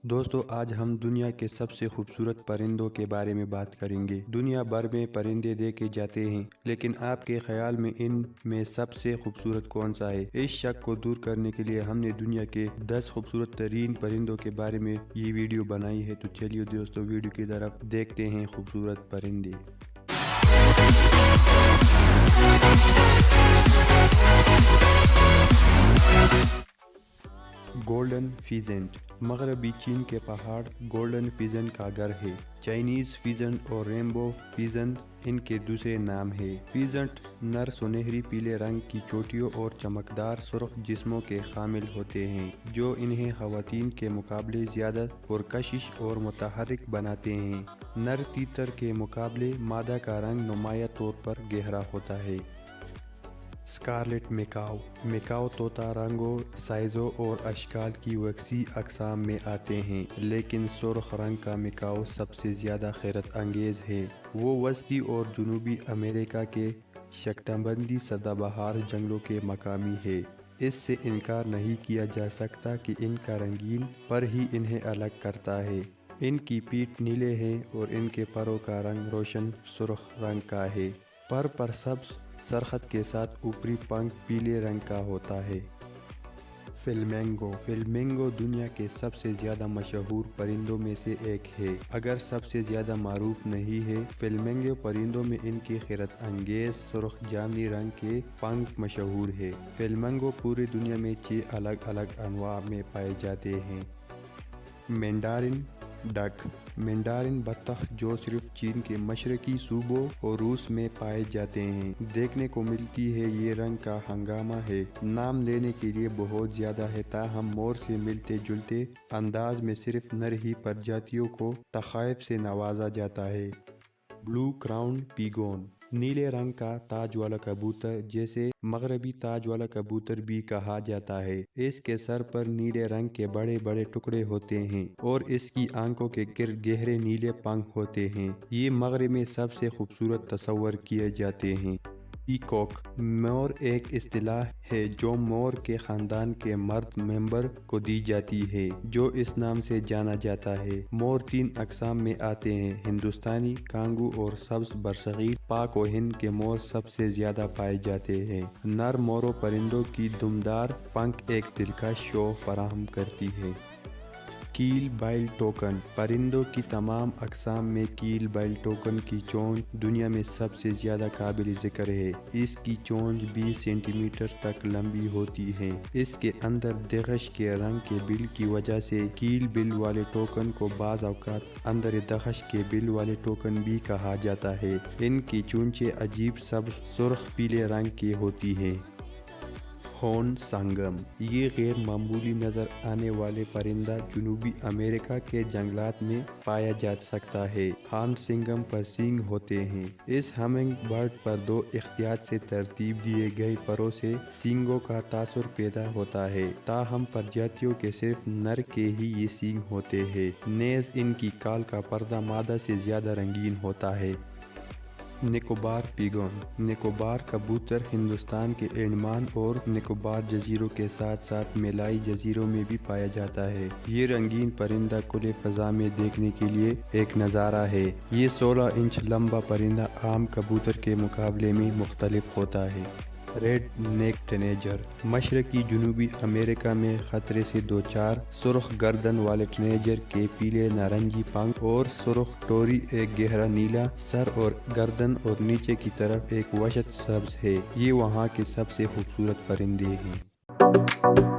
दोस्तों, आज हम दुनिया के सबसे खूबसूरत परिंदों के बारे में बात करेंगे। दुनिया भर में परिंदे देखे जाते हैं, लेकिन आपके ख्याल में इन में सबसे खूबसूरत कौन सा है? इस शक को दूर करने के लिए हमने दुनिया के 10 खूबसूरत तरीन परिंदों के बारे में ये वीडियो बनाई है। तो चलिए दोस्तों, वीडियो की तरफ देखते हैं खूबसूरत परिंदे। गोल्डन फीजेंट मगरबी चीन के पहाड़ गोल्डन फीजेंट का घर है। चाइनीज फीजेंट और रेनबो फीजेंट इनके दूसरे नाम है। फीजेंट नर सुनहरी पीले रंग की चोटियों और चमकदार सुर्ख जिस्मों के शामिल होते हैं, जो इन्हें खवातीन के मुकाबले ज्यादा पुरकशिश और मुतहर्रिक बनाते हैं। नर तीतर के मुकाबले मादा का रंग नुमाया तौर पर गहरा होता है। स्कारलेट मेकाओ तोता रंगों, साइज़ों और अशकाल की वसी अक़साम में आते हैं, लेकिन सुर्ख रंग का मेकाओ सबसे ज़्यादा हैरत अंगेज़ है। वो वस्ती और जनूबी अमेरिका के शक्टबंदी सदाबहार जंगलों के मकामी है। इससे इनकार नहीं किया जा सकता कि इनका रंगीन पर ही इन्हें अलग करता है। इनकी पीठ नीले है और इनके परों का रंग रोशन सुर्ख रंग का है। पर सब्ज़ सरखत के साथ ऊपरी पंख पीले रंग का होता है। फ्लेमिंगो दुनिया के सबसे ज़्यादा मशहूर परिंदों में से एक है, अगर सबसे ज़्यादा मारूफ नहीं है। फ्लेमिंगो परिंदों में इनके हैरत अंगेज़ सुर्ख जामुनी रंग के पंख मशहूर है। फ्लेमिंगो पूरी दुनिया में 6 अलग अलग अनवा में पाए जाते हैं। मैंडारिन बत्तख, जो सिर्फ चीन के मशरकी सूबों और रूस में पाए जाते हैं, देखने को मिलती है। ये रंग का हंगामा है, नाम लेने के लिए बहुत ज्यादा है, ताहम मोर से मिलते जुलते अंदाज में सिर्फ नर ही प्रजातियों को तखाइफ से नवाजा जाता है। ब्लू क्राउन पीगोन नीले रंग का ताज वाला कबूतर, जैसे मगरबी ताज वाला कबूतर भी कहा जाता है। इसके सर पर नीले रंग के बड़े बड़े टुकड़े होते हैं और इसकी आंखों के गिर्द गहरे नीले पंख होते हैं। ये मगरब में सबसे खूबसूरत तस्वर किए जाते हैं। पीकॉक मोर एक इस्तिलाह है जो मोर के ख़ानदान के मर्द मेंबर को दी जाती है, जो इस नाम से जाना जाता है। मोर 3 अक़साम में आते हैं, हिंदुस्तानी, कांगू और सब्ज़ बरसग़ीर। पाक व हिंद के मोर सबसे ज़्यादा पाए जाते हैं। नर मोरों परिंदों की दुमदार पंख एक दिलकश शो फराहम करती है। कील बाइल टोकन परिंदों की तमाम अक़साम में कील बाइल टोकन की चोंच दुनिया में सबसे ज़्यादा काबिल ज़िक्र है। इसकी चोंच 20 सेंटीमीटर तक लंबी होती है। इसके अंदर दगश के रंग के बिल की वजह से कील बिल वाले टोकन को बाज़ औक़ात अंदर दगश के बिल वाले टोकन भी कहा जाता है। इनकी चोंचें अजीब सब्ज़ सुर्ख पीले रंग की होती हैं। हॉर्न संगम ये गैर मामूली नज़र आने वाले परिंदा जनूबी अमेरिका के जंगलात में पाया जा सकता है। हॉर्न सिंगम पर सींग होते हैं। इस हमिंग बर्ड पर 2 एहतियात से तरतीब दिए गए परों से सींगों का तासुर पैदा होता है, ताहम प्रजातियों के सिर्फ नर के ही ये सींग होते हैं। नेज़ इनकी काल का पर्दा मादा से ज़्यादा रंगीन होता है। निकोबार पिगोन निकोबार कबूतर हिंदुस्तान के अंडमान और निकोबार जजीरों के साथ साथ मेलाई जजीरों में भी पाया जाता है। ये रंगीन परिंदा खुले फजा में देखने के लिए एक नज़ारा है। ये 16 इंच लंबा परिंदा आम कबूतर के मुकाबले में मुख्तलिफ होता है। रेड नेक टिनेजर मशरकी जनूबी अमेरिका में खतरे से 2-4 सुर्ख गर्दन वाले टिनेजर के पीले नारंगी पंख और सुर्ख टोरी, एक गहरा नीला सर और गर्दन और नीचे की तरफ एक वशत सब्ज है। ये वहाँ के सबसे खूबसूरत परिंदे हैं।